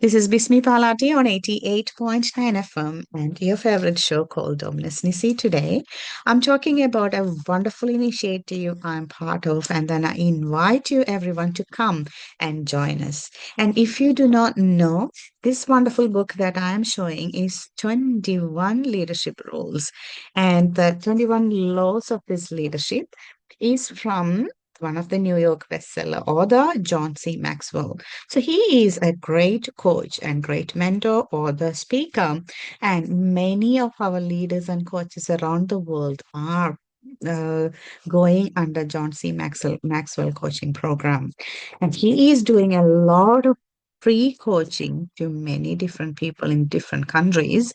This is Bismi Palati on 88.9 FM and your favorite show called Dominus Nisi. Today, I'm talking about a wonderful initiative I'm part of, and then I invite you everyone to come and join us. And if you do not know, this wonderful book that I am showing is 21 leadership roles, and the 21 laws of this leadership is from one of the New York bestseller author, John C. Maxwell. So he is a great coach and great mentor, author, speaker, and many of our leaders and coaches around the world are uh, going under John C. Maxwell coaching program. And he is doing a lot of free coaching to many different people in different countries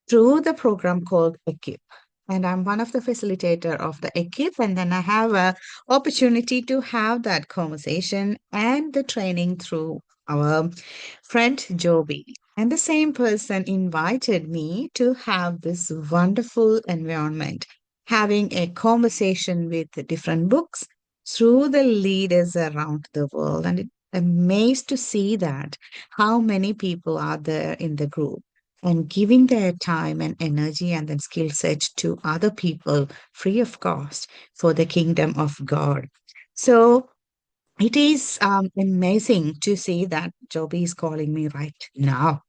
through the program called Equip. And I'm one of the facilitator of the Equip, and then I have a opportunity to have that conversation and the training through our friend Joby. And the same person invited me to have this wonderful environment, having a conversation with the different books through the leaders around the world. And it amazed to see that how many people are there in the group and giving their time and energy and then skill set to other people free of cost for the kingdom of God. So it is amazing to see that Joby is calling me right now.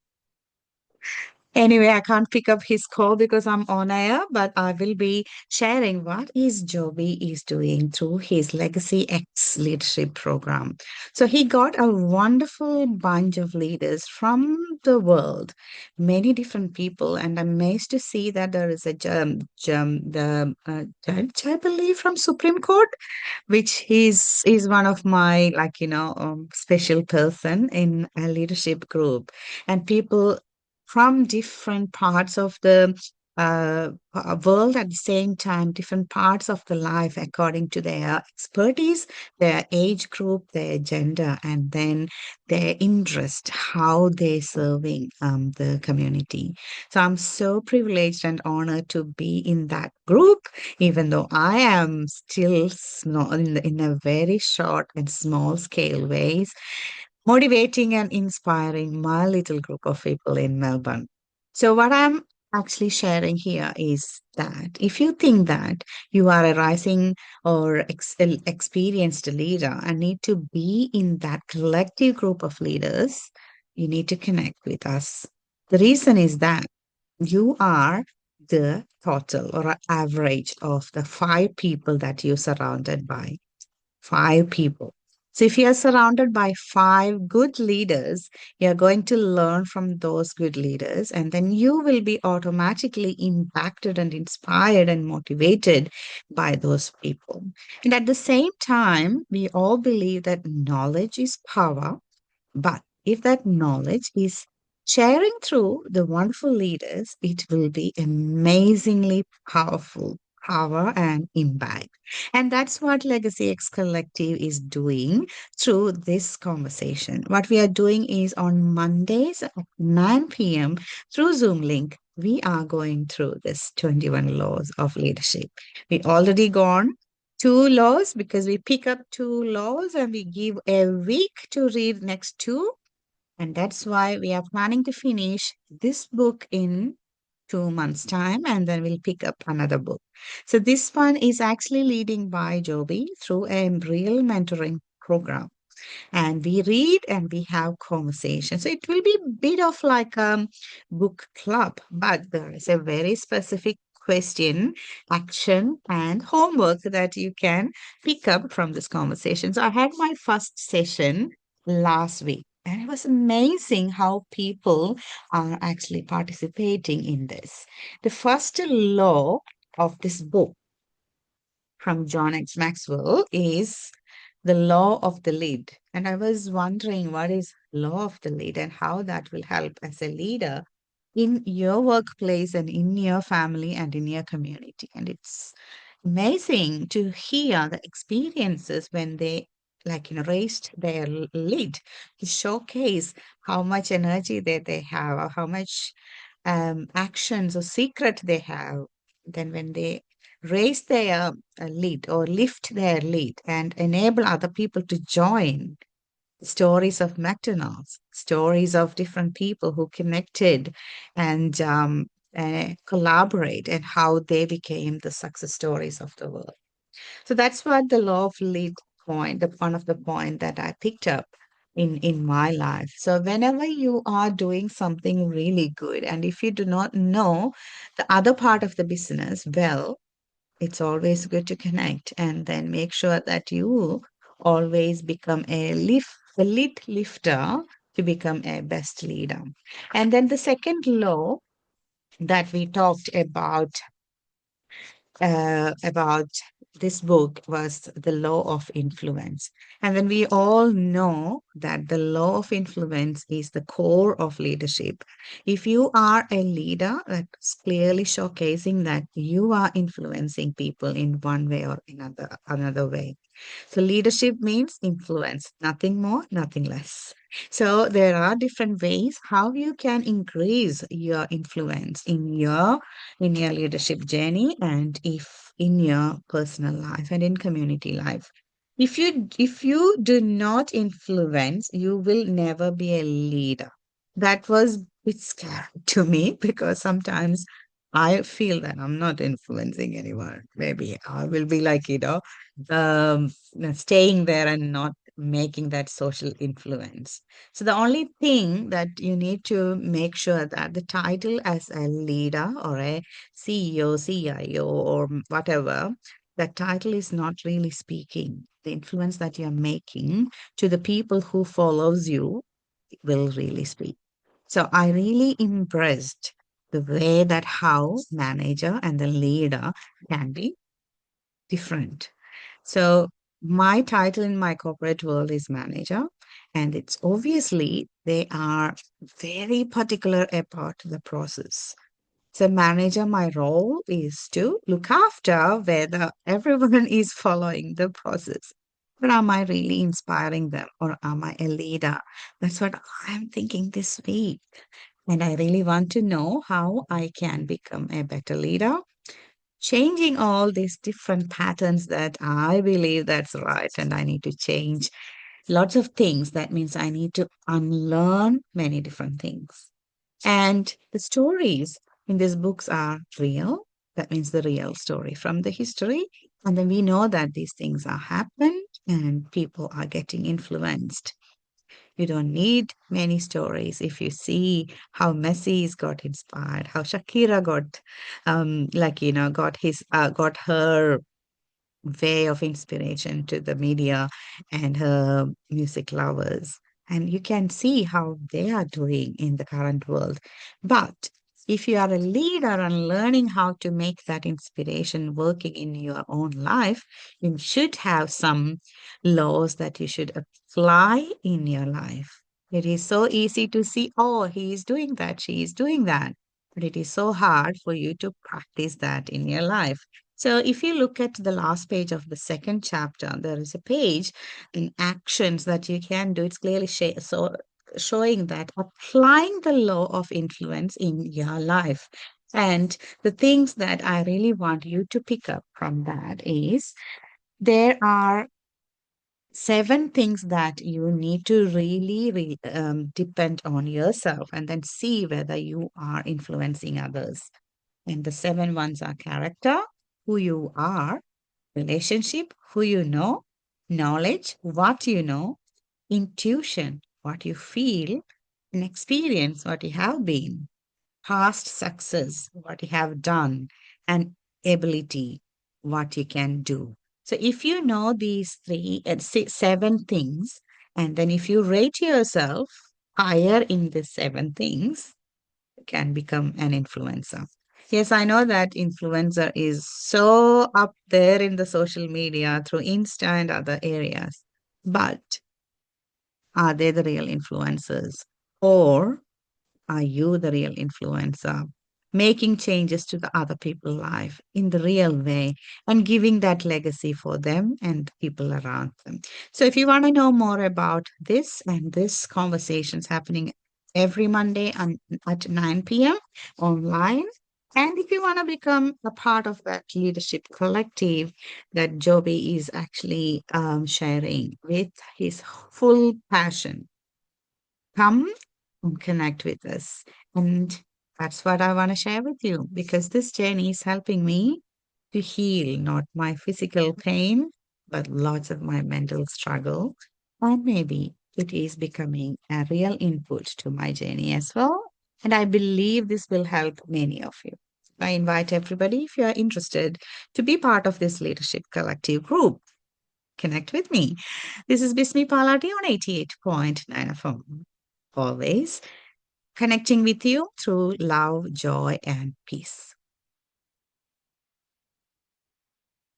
Anyway, I can't pick up his call because I'm on air, but I will be sharing what is Joby is doing through his Legacy X leadership program. So he got a wonderful bunch of leaders from the world, many different people, and I'm amazed to see that there is a judge, I believe, from Supreme Court, which is one of my special person in a leadership group, and people from different parts of the world at the same time, different parts of the life according to their expertise, their age group, their gender, and then their interest, how they're serving the community. So I'm so privileged and honored to be in that group, even though I am still small in a very short and small scale ways, motivating and inspiring my little group of people in Melbourne. So, what I'm actually sharing here is that if you think that you are a rising or experienced leader and need to be in that collective group of leaders, you need to connect with us. The reason is that you are the total or average of the five people that you're surrounded by. Five people. So if you're surrounded by five good leaders, you're going to learn from those good leaders, and then you will be automatically impacted and inspired and motivated by those people. And at the same time, we all believe that knowledge is power, but if that knowledge is sharing through the wonderful leaders, it will be amazingly powerful power and impact. And that's what Legacy X Collective is doing through this conversation. What we are doing is on Mondays at 9 p.m. through Zoom link, we are going through this 21 laws of leadership. We already gone two laws because we pick up two laws and we give a week to read next two. And that's why we are planning to finish this book in 2 months' time, and then we'll pick up another book. So this one is actually leading by Joby through a real mentoring program. And we read and we have conversation. So it will be a bit of like a book club, but there is a very specific question, action, and homework that you can pick up from this conversation. So I had my first session last week. And it was amazing how people are actually participating in this. The first law of this book from John X. Maxwell is the law of the lead. And I was wondering what is law of the lead and how that will help as a leader in your workplace and in your family and in your community. And it's amazing to hear the experiences when they raised their lead to showcase how much energy they have or how much actions or secret they have. Then when they raise their lead or lift their lead and enable other people to join, stories of McDonald's, stories of different people who connected and collaborate, and how they became the success stories of the world. So that's what the law of lead point, the one of the point that I picked up in my life. So whenever you are doing something really good, and if you do not know the other part of the business well, it's always good to connect and then make sure that you always become a lead lifter to become a best leader. And then the second law that we talked about this book was the law of influence. And then we all know that the law of influence is the core of leadership. If you are a leader, that's clearly showcasing that you are influencing people in one way or another way. So leadership means influence, nothing more, nothing less. So there are different ways how you can increase your influence in your leadership journey, and if in your personal life and in community life. If you do not influence, you will never be a leader. That was a bit scary to me because sometimes I feel that I'm not influencing anyone. Maybe I will be like, staying there and not making that social influence. So the only thing that you need to make sure that the title as a leader or a CEO, CIO, or whatever, that title is not really speaking. The influence that you're making to the people who follows you will really speak. So I really impressed the way that how manager and the leader can be different. So my title in my corporate world is manager, and it's obviously they are very particular about the process. So manager, my role is to look after whether everyone is following the process. But am I really inspiring them or am I a leader? That's what I'm thinking this week. And I really want to know how I can become a better leader, changing all these different patterns that I believe that's right and I need to change lots of things. That means I need to unlearn many different things. And the stories in these books are real. That means the real story from the history. And then we know that these things are happened and people are getting influenced. You don't need many stories. If you see how Messi got inspired, how Shakira got, got her way of inspiration to the media and her music lovers. And you can see how they are doing in the current world. But if you are a leader and learning how to make that inspiration working in your own life, you should have some laws that you should apply in your life. It is so easy to see, oh, he is doing that, she is doing that. But it is so hard for you to practice that in your life. So if you look at the last page of the second chapter, there is a page in actions that you can do. It's clearly showing that applying the law of influence in your life. And the things that I really want you to pick up from that is there are seven things that you need to really depend on yourself and then see whether you are influencing others. And the seven ones are character, who you are, relationship, who you know, knowledge, what you know, intuition, what you feel, and experience, what you have been, past success, what you have done, and ability, what you can do. So if you know these seven things, and then if you rate yourself higher in the seven things, can become an influencer. Yes, I know that influencer is so up there in the social media through Insta and other areas. But are they the real influencers? Or are you the real influencer? Making changes to the other people's life in the real way and giving that legacy for them and the people around them. So if you want to know more about this and this conversations happening every Monday at 9 p.m. online. And if you want to become a part of that leadership collective that Joby is actually sharing with his full passion, come and connect with us. And that's what I want to share with you because this journey is helping me to heal not my physical pain, but lots of my mental struggle. And maybe it is becoming a real input to my journey as well. And I believe this will help many of you. I invite everybody, if you are interested, to be part of this leadership collective group. Connect with me. This is Bismi Palati on 88.9 FM. Always connecting with you through love, joy, and peace.